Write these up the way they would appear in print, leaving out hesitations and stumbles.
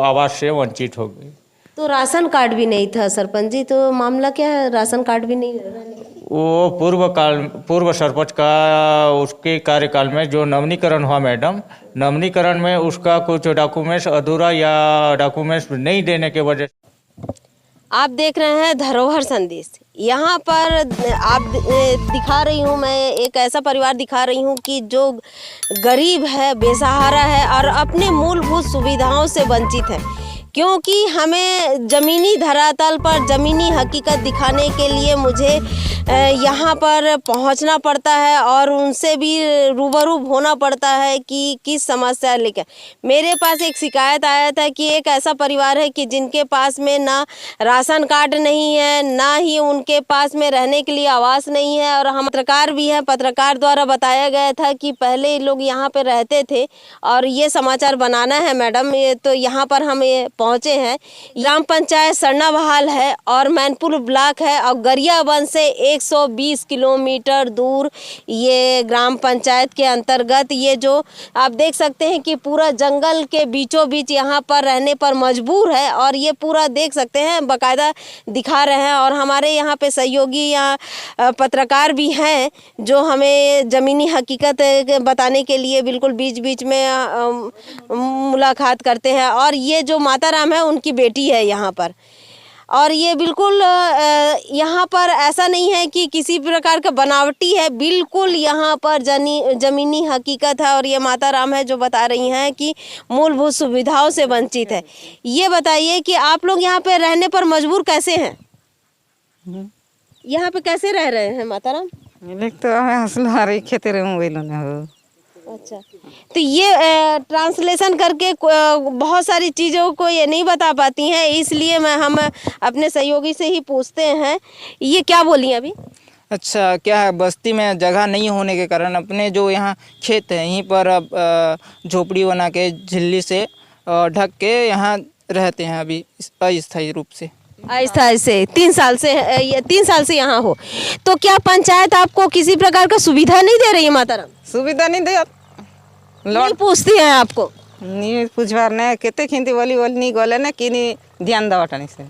आवास से वंचित हो गई। तो राशन कार्ड भी नहीं था सरपंच जी, तो मामला क्या है, राशन कार्ड भी नहीं रहने का? वो पूर्व सरपंच का उसके कार्यकाल में जो नवीनीकरण हुआ मैडम, नवीनीकरण में उसका कुछ डॉक्यूमेंट्स अधूरा या डॉक्यूमेंट्स नहीं देने के वजह। आप देख रहे हैं धरोहर संदेश। यहाँ पर दिखा रही हूँ मैं, एक ऐसा परिवार दिखा रही हूँ कि जो गरीब है, बेसहारा है और अपने मूलभूत सुविधाओं से वंचित है, क्योंकि हमें ज़मीनी धरातल पर ज़मीनी हकीकत दिखाने के लिए मुझे यहाँ पर पहुँचना पड़ता है और उनसे भी रूबरू होना पड़ता है कि किस समस्या लेकर। मेरे पास एक शिकायत आया था कि एक ऐसा परिवार है कि जिनके पास में ना राशन कार्ड नहीं है, ना ही उनके पास में रहने के लिए आवास नहीं है। और हम पत्रकार भी हैं, पत्रकार द्वारा बताया गया था कि पहले लोग यहाँ पे रहते थे और ये समाचार बनाना है मैडम। ये तो यहाँ पर हम पहुँचे हैं। ग्राम पंचायत सरना बहाल है और मैनपुर ब्लॉक है और गरियाबंद से 120 किलोमीटर दूर ये ग्राम पंचायत के अंतर्गत, ये जो आप देख सकते हैं कि पूरा जंगल के बीचों बीच यहाँ पर रहने पर मजबूर है। और ये पूरा देख सकते हैं, बाकायदा दिखा रहे हैं। और हमारे यहाँ पे सहयोगी यहाँ पत्रकार भी हैं जो हमें ज़मीनी हकीकत बताने के लिए बिल्कुल बीच बीच में मुलाकात करते हैं। और ये जो माता राम है उनकी बेटी है यहाँ पर। और ये बिल्कुल यहाँ पर ऐसा नहीं है कि किसी प्रकार का बनावटी है, बिल्कुल यहाँ पर ज़मीनी हकीकत है। और ये माता राम है जो बता रही हैं कि मूलभूत सुविधाओं से वंचित है। ये बताइए कि आप लोग यहाँ पे रहने पर मजबूर कैसे हैं? यहाँ पे कैसे रह रहे हैं माता राम? तो हमें हंसला रही खेते रहे वही लोग हो। अच्छा, तो ये ट्रांसलेशन करके बहुत सारी चीज़ों को ये नहीं बता पाती हैं, इसलिए हम अपने सहयोगी से ही पूछते हैं। ये क्या बोली अभी? अच्छा, क्या है, बस्ती में जगह नहीं होने के कारण अपने जो यहाँ खेत है यहीं पर अब झोपड़ी बना के झिल्ली से ढक के यहाँ रहते हैं अभी अस्थायी रूप से। अस्थायी से 3 साल से, ये 3 साल से यहाँ हो। तो क्या पंचायत आपको किसी प्रकार का सुविधा नहीं दे रही है माता राम? सुविधा नहीं दे, नहीं पूछती हैं आपको? नहीं पूछवार नहीं कहते खिंती वाली नहीं गोले ना कि नहीं ध्यान दवाटानी से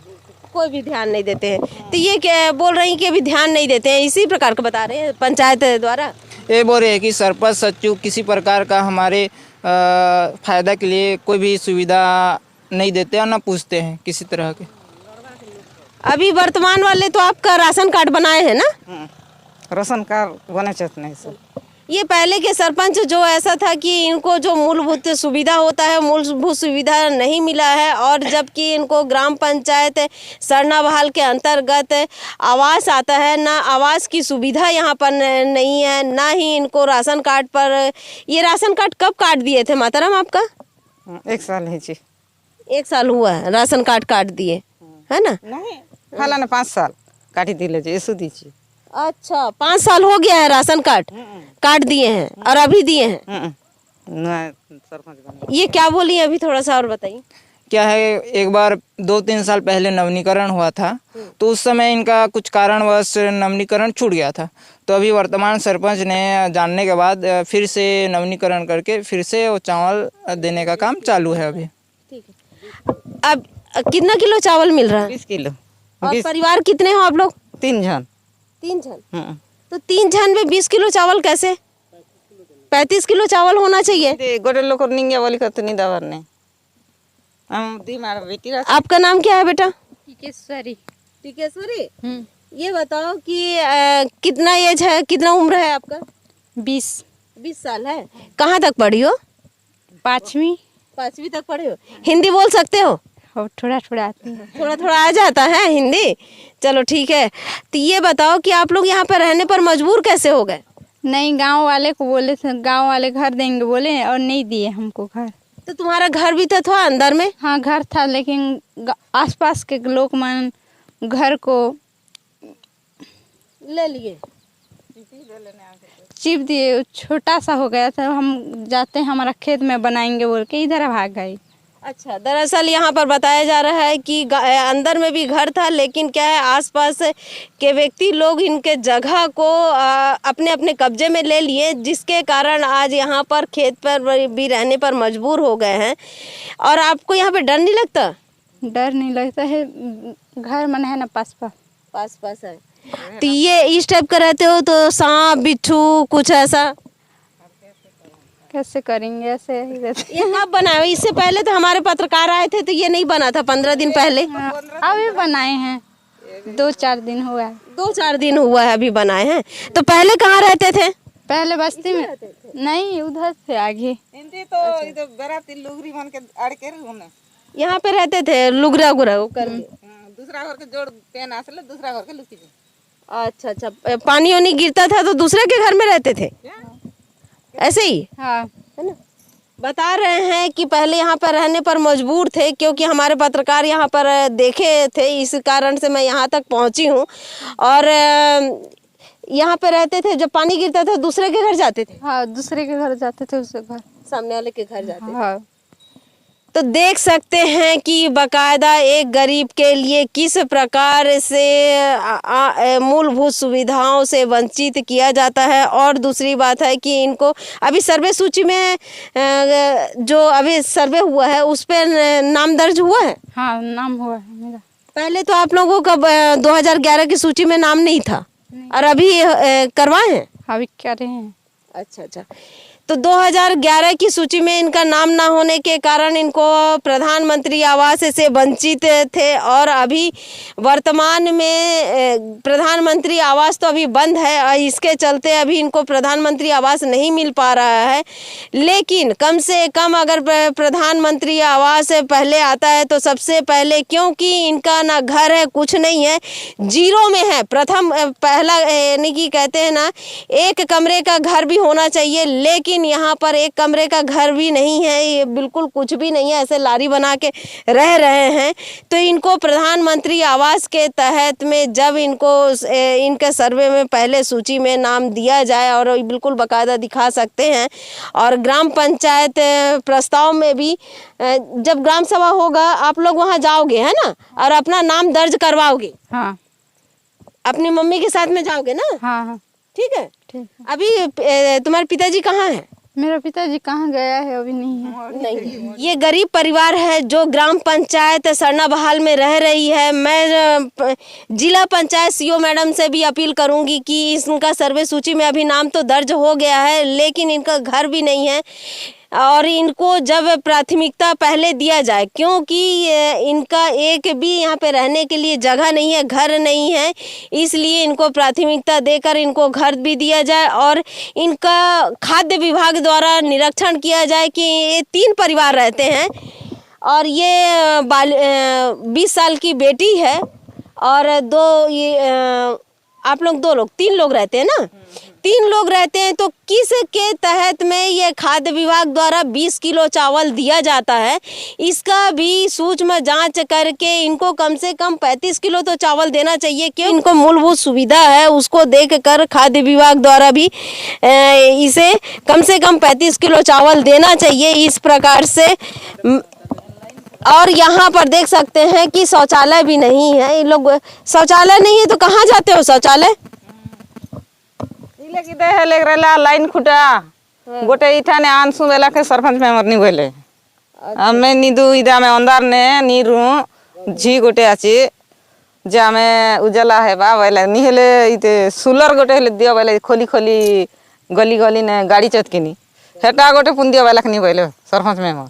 कोई भी ध्यान नहीं देते हैं। तो ये क्या बोल रही हैं कि अभी ध्यान नहीं देते हैं, इसी प्रकार का बता रहे हैं पंचायत द्वारा? ये बोल रहे हैं कि सरपंच सचिव किसी प्रकार का हमारे फायदा के लिए कोई भी सुविधा नहीं देते और ना पूछते हैं किसी तरह के। अभी वर्तमान वाले तो आपका राशन कार्ड बनाए हैं ना? राशन कार्ड बने चाहते नहीं सर। ये पहले के सरपंच जो ऐसा था कि इनको जो मूलभूत सुविधा होता है, मूलभूत सुविधा नहीं मिला है। और जबकि इनको ग्राम पंचायत सरना बहाल के अंतर्गत आवास आता है, ना आवास की सुविधा यहाँ पर नहीं है, ना ही इनको राशन कार्ड पर। ये राशन कार्ड कब काट दिए थे माता राम आपका? 1 साल है जी। 1 साल हुआ है राशन कार्ड काट दिए, है ना? नहीं हाला ना 5 साल काटी दिले जी, ऐसो दीजिए। अच्छा, 5 साल हो गया है राशन कार्ड काट दिए हैं और अभी दिए हैं? ये क्या बोली अभी, थोड़ा सा और बताइए। क्या है, एक बार 2-3 साल पहले नवीनीकरण हुआ था तो उस समय इनका कुछ कारणवश नवीनीकरण छूट गया था। तो अभी वर्तमान सरपंच ने जानने के बाद फिर से नवीनीकरण करके फिर से वो चावल देने का काम चालू है अभी। ठीक है, अब कितना किलो चावल मिल रहा है? 20 किलो। और परिवार कितने हो आप लोग? 3 जन। 3 जन? तो 3 जन में 20 किलो चावल कैसे? 35 किलो चावल होना चाहिए। गोटे लोग निंगे वाली का तो नहीं दवा नहीं। हम दी मार बेटी। आपका नाम क्या है बेटा? टिकेश्वरी। टिकेश्वरी, ये बताओ कि कितना एज है, कितना उम्र है आपका? 20 साल है। कहाँ तक पढ़ी हो? 5वीं तक पढ़े हो। हिंदी बोल सकते हो? और थोड़ा थोड़ा आती है। थोड़ा थोड़ा आ जाता है हिंदी? चलो ठीक है। तो ये बताओ कि आप लोग यहाँ पर रहने पर मजबूर कैसे हो गए? नहीं, गांव वाले को बोले थे, गांव वाले घर देंगे बोले और नहीं दिए हमको घर। तो तुम्हारा घर भी तो था अंदर में? हाँ घर था, लेकिन आसपास के लोग मन घर को ले लिए, चिप दिए, छोटा सा हो गया था। हम जाते हैं हमारा खेत में बनाएंगे बोल के इधर भाग गए। अच्छा, दरअसल यहाँ पर बताया जा रहा है कि अंदर में भी घर था, लेकिन क्या है आसपास के व्यक्ति लोग इनके जगह को अपने अपने कब्जे में ले लिए, जिसके कारण आज यहाँ पर खेत पर भी रहने पर मजबूर हो गए हैं। और आपको यहाँ पे डर नहीं लगता? डर नहीं लगता है, घर मन है ना पास पास है तो ये इस टाइप का रहते हो तो सांप बिच्छू कुछ ऐसा कैसे करेंगे, ऐसे ही रहते। ये कब बना है? इससे पहले तो हमारे पत्रकार आए थे तो ये नहीं बना था, 15 दिन पहले। अभी बनाए हैं, 2-4 दिन हुआ है। 2-4 दिन हुआ है अभी बनाए हैं। तो पहले कहाँ रहते थे? पहले बस्ती में नहीं, उधर से आगे। यहाँ पे रहते थे लुगरा गुरा करके। दूसरा घर के जोड़ पेन आसले दूसरा घर के लुकी। अच्छा, पानी वानी गिरता था तो दूसरे के घर में रहते थे ऐसे ही? हाँ, है ना? बता रहे हैं कि पहले यहाँ पर रहने पर मजबूर थे, क्योंकि हमारे पत्रकार यहाँ पर देखे थे, इस कारण से मैं यहाँ तक पहुँची हूँ। और यहाँ पे रहते थे, जब पानी गिरता था दूसरे के घर जाते थे। हाँ, दूसरे के घर जाते थे, उसके घर, सामने वाले के घर जाते थे। हाँ। तो देख सकते हैं कि बकायदा एक गरीब के लिए किस प्रकार से मूलभूत सुविधाओं से वंचित किया जाता है। और दूसरी बात है कि इनको अभी सर्वे सूची में जो अभी सर्वे हुआ है उस पर नाम दर्ज हुआ है। हाँ, नाम हुआ है मेरा। पहले तो आप लोगों का 2011 की सूची में नाम नहीं था और अभी करवाए हैं। अभी क्या रहे हैं। अच्छा, तो 2011 की सूची में इनका नाम ना होने के कारण इनको प्रधानमंत्री आवास से वंचित थे। और अभी वर्तमान में प्रधानमंत्री आवास तो अभी बंद है और इसके चलते अभी इनको प्रधानमंत्री आवास नहीं मिल पा रहा है। लेकिन कम से कम अगर प्रधानमंत्री आवास पहले आता है तो सबसे पहले, क्योंकि इनका ना घर है कुछ नहीं है, जीरो में है, पहला यानी कि कहते हैं ना एक कमरे का घर भी होना चाहिए, लेकिन यहाँ पर एक कमरे का घर भी नहीं है, ये बिल्कुल कुछ भी नहीं है, ऐसे लारी बना के रह रहे हैं। तो इनको प्रधानमंत्री आवास के तहत में जब इनको इनके सर्वे में पहले सूची में नाम दिया जाए, और बिल्कुल बाकायदा दिखा सकते हैं। और ग्राम पंचायत प्रस्ताव में भी जब ग्राम सभा होगा आप लोग वहाँ जाओगे है ना, और अपना नाम दर्ज करवाओगे। हाँ, अपनी मम्मी के साथ में जाओगे ना? हाँ, ठीक है। ठीक। अभी तुम्हारे पिताजी कहाँ हैं? मेरा पिताजी कहाँ गया है, अभी नहीं है। नहीं, ये गरीब परिवार है जो ग्राम पंचायत सरना बहाल में रह रही है। मैं जिला पंचायत सीओ मैडम से भी अपील करूंगी कि इनका सर्वे सूची में अभी नाम तो दर्ज हो गया है, लेकिन इनका घर भी नहीं है। और इनको जब प्राथमिकता पहले दिया जाए, क्योंकि इनका एक भी यहाँ पे रहने के लिए जगह नहीं है, घर नहीं है, इसलिए इनको प्राथमिकता देकर इनको घर भी दिया जाए। और इनका खाद्य विभाग द्वारा निरीक्षण किया जाए कि ये 3 परिवार रहते हैं और ये 20 साल की बेटी है और आप लोग 3 लोग रहते हैं ना, 3 लोग रहते हैं। तो किस के तहत में ये खाद्य विभाग द्वारा 20 किलो चावल दिया जाता है, इसका भी सूक्ष्म जांच करके इनको कम से कम 35 किलो तो चावल देना चाहिए। क्यों? इनको मूलभूत सुविधा है, उसको देखकर खाद्य विभाग द्वारा भी इसे कम से कम 35 किलो चावल देना चाहिए इस प्रकार से। और यहाँ पर देख सकते हैं कि शौचालय भी नहीं है। इन लोग शौचालय नहीं है तो कहाँ जाते हो शौचालय? लाइन खुटा गोटे इठा ने आनसु बेला के सरपंच में मरनी बोले हमें निदु इदा में अंदर ने नीरू झी गोटे आछि जे हमें उजला है बा बोले नी हेले इते सोलर गोटे हेले दियो बोले खोली गली गली ने गाड़ी चतकिनी हेटा गोटे पुन दियो बोला नहीं बोले सरपंच में मर।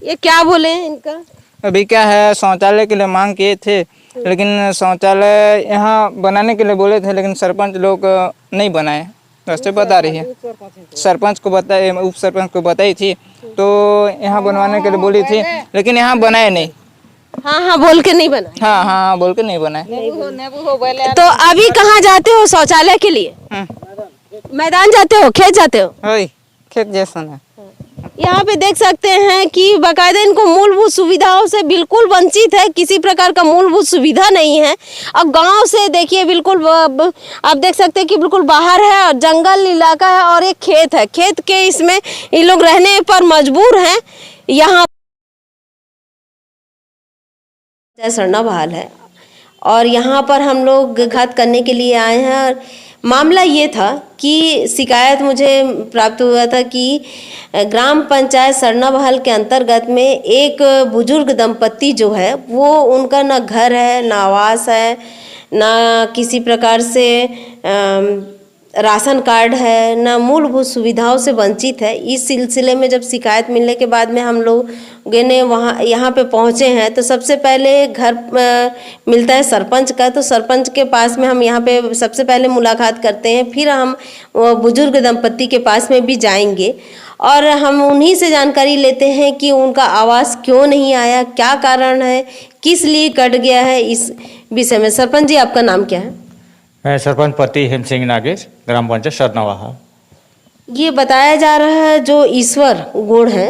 ये क्या बोले इनका? अभी क्या है, शौचालय के लिए मांग किए थे, लेकिन शौचालय यहाँ बनाने के लिए बोले थे, लेकिन सरपंच लोग नहीं बनाए। वैसे बता रही है, सरपंच को बताए, उप सरपंच को बताई थी, तो यहाँ बनवाने के लिए बोली थी, लेकिन यहाँ बनाए नहीं। हाँ बोल के नहीं बना। हाँ बोल के नहीं बनाए। तो अभी कहाँ जाते हो शौचालय के लिए? मैदान जाते हो, खेत जाते हो? खेत जैसा है। यहाँ पे देख सकते हैं कि बाकायदा इनको मूलभूत सुविधाओं से बिल्कुल वंचित है, किसी प्रकार का मूलभूत सुविधा नहीं है। अब गांव से देखिए बिल्कुल आप देख सकते हैं कि बिल्कुल बाहर है और जंगल इलाका है और एक खेत है, खेत के इसमें ये लोग रहने पर मजबूर हैं। यहाँ सरना बहाल है और यहाँ पर हम लोग घात करने के लिए आए हैं। और मामला ये था कि शिकायत मुझे प्राप्त हुआ था कि ग्राम पंचायत सरना बहाल के अंतर्गत में एक बुजुर्ग दंपत्ति जो है वो उनका ना घर है, ना आवास है, ना किसी प्रकार से राशन कार्ड है, ना मूलभूत सुविधाओं से वंचित है। इस सिलसिले में जब शिकायत मिलने के बाद में हम लोग ने यहाँ पे पहुँचे हैं तो सबसे पहले घर मिलता है सरपंच का, तो सरपंच के पास में हम यहाँ पे सबसे पहले मुलाकात करते हैं, फिर हम बुजुर्ग दंपत्ति के पास में भी जाएंगे और हम उन्हीं से जानकारी लेते हैं कि उनका आवास क्यों नहीं आया, क्या कारण है, किस लिए कट गया है। इस विषय में सरपंच जी आपका नाम क्या है? मैं सरपंच पति हेम सिंह नागेश, ग्राम पंचायत सरना बहाल। ये बताया जा रहा है जो ईश्वर गुण है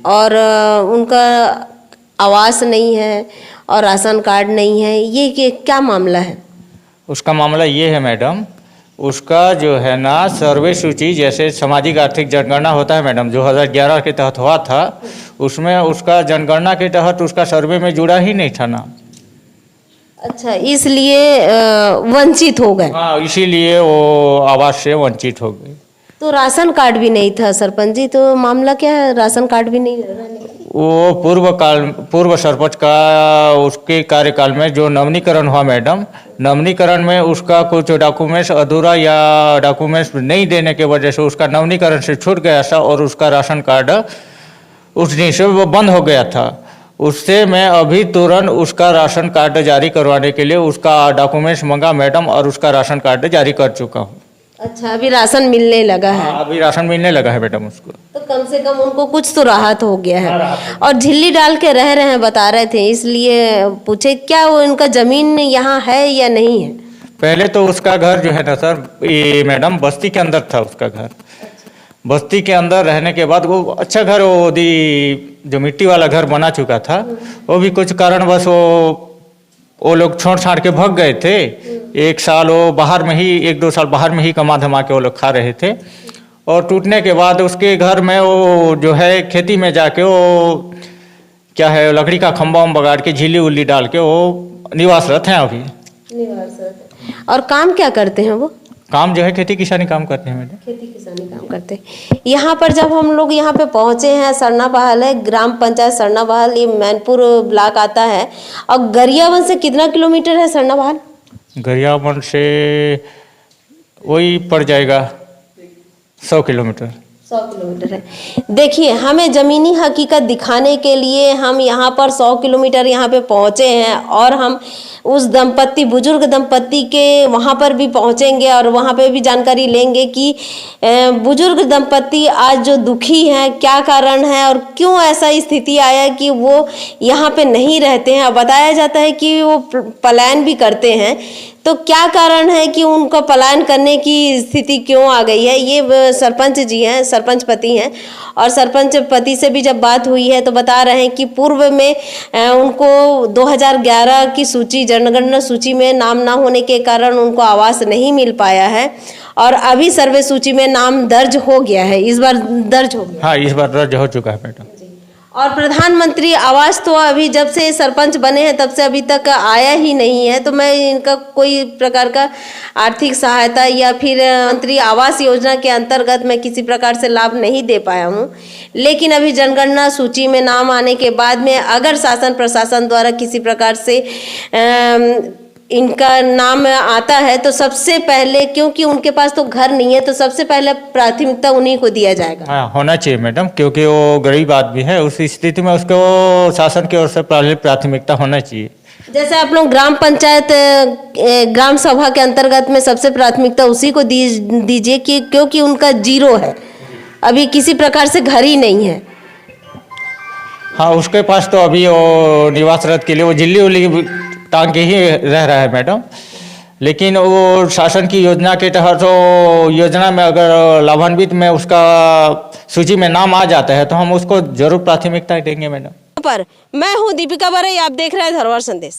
और उनका आवास नहीं है और राशन कार्ड नहीं है, ये क्या मामला है? उसका मामला ये है मैडम, उसका जो है ना सर्वे सूची जैसे सामाजिक आर्थिक जनगणना होता है मैडम, 2011 के तहत हुआ था, उसमें उसका जनगणना के तहत उसका सर्वे में जुड़ा ही नहीं था ना। अच्छा, इसलिए वंचित हो गए। हाँ, इसीलिए वो आवास से वंचित हो गए। तो राशन कार्ड भी नहीं था सरपंच जी, तो मामला क्या है? राशन कार्ड भी नहीं रहने? वो पूर्व सरपंच का उसके कार्यकाल में जो नवीनीकरण हुआ मैडम, नवीनीकरण में उसका कुछ डॉक्यूमेंट्स अधूरा या डॉक्यूमेंट्स नहीं देने की वजह से उसका नवीनीकरण से छूट गया था और उसका राशन कार्ड उस दिन से वो बंद हो गया था। उससे मैं अभी तुरंत उसका राशन कार्ड जारी करवाने के लिए उसका डॉक्यूमेंट्स मंगा मैडम और उसका राशन कार्ड जारी कर चुका हूँ। अच्छा, अभी राशन मिलने लगा है? अभी राशन मिलने लगा है मैडम उसको। तो कम से कम उनको कुछ तो राहत हो गया है। और झिल्ली डाल के रह रहे हैं बता रहे थे, इसलिए पूछे क्या वो इनका जमीन यहाँ है या नहीं है? पहले तो उसका घर जो है ना सर, ये मैडम बस्ती के अंदर था उसका घर। बस्ती के अंदर रहने के बाद वो अच्छा घर, वो जो मिट्टी वाला घर बना चुका था, वो भी कुछ कारणवश वो लोग छोड़ छाड़ के भाग गए थे। एक साल वो बाहर में ही, 1-2 साल बाहर में ही कमा धमा के वो लोग खा रहे थे और टूटने के बाद उसके घर में वो जो है खेती में जाके वो क्या है लकड़ी का खंबा बगाड़ के झिल्ली उल्ली डाल के वो निवासरत हैं अभी। और काम क्या करते हैं वो? काम जो है खेती किसानी काम करते हैं मैडम। खेती किसानी काम करते हैं। यहाँ पर जब हम लोग यहाँ पे पहुँचे हैं, सरना बहाल है, ग्राम पंचायत सरना बहाल, ये मैनपुर ब्लॉक आता है। और गरियाबंद से कितना किलोमीटर है सरना बहाल? गरियाबंद से वही पड़ जाएगा 100 किलोमीटर। 100 किलोमीटर है। देखिए, हमें ज़मीनी हकीकत दिखाने के लिए हम यहाँ पर 100 किलोमीटर यहाँ पे पहुँचे हैं और हम उस दंपत्ति, बुजुर्ग दंपत्ति के वहाँ पर भी पहुँचेंगे और वहाँ पे भी जानकारी लेंगे कि बुजुर्ग दंपत्ति आज जो दुखी हैं, क्या कारण है और क्यों ऐसा स्थिति आया कि वो यहाँ पे नहीं रहते हैं। बताया जाता है कि वो पलायन भी करते हैं, तो क्या कारण है कि उनका पलायन करने की स्थिति क्यों आ गई है? ये सरपंच जी हैं, सरपंच पति हैं, और सरपंच पति से भी जब बात हुई है तो बता रहे हैं कि पूर्व में उनको 2011 की सूची, जनगणना सूची में नाम ना होने के कारण उनको आवास नहीं मिल पाया है और अभी सर्वे सूची में नाम दर्ज हो गया है। इस बार दर्ज हो गया? हाँ, इस बार दर्ज हो चुका है मैडम। और प्रधानमंत्री आवास तो अभी जब से सरपंच बने हैं तब से अभी तक आया ही नहीं है, तो मैं इनका कोई प्रकार का आर्थिक सहायता या फिर मंत्री आवास योजना के अंतर्गत मैं किसी प्रकार से लाभ नहीं दे पाया हूँ। लेकिन अभी जनगणना सूची में नाम आने के बाद में अगर शासन प्रशासन द्वारा किसी प्रकार से इनका नाम आता है तो सबसे पहले, क्योंकि उनके पास तो घर नहीं है, तो सबसे पहले प्राथमिकता उन्हीं को दिया जाएगा। हाँ, होना चाहिए मैडम, क्योंकि वो गरीब आदमी है, उस स्थिति में उसको शासन की ओर से पहले प्राथमिकता होना चाहिए। जैसे आप लोग ग्राम पंचायत, ग्राम सभा के अंतर्गत में सबसे प्राथमिकता उसी को दीजिए कि क्योंकि उनका जीरो है, अभी किसी प्रकार से घर ही नहीं है। हाँ, उसके पास तो अभी वो निवासरत के लिए वो झिल्ली उल्ली टांग के ही रह रहा है मैडम, लेकिन वो शासन की योजना के तहत वो योजना में अगर लाभान्वित में उसका सूची में नाम आ जाता है तो हम उसको जरूर प्राथमिकता देंगे मैडम। पर मैं हूँ दीपिका बरई, आप देख रहे हैं धरोहर संदेश।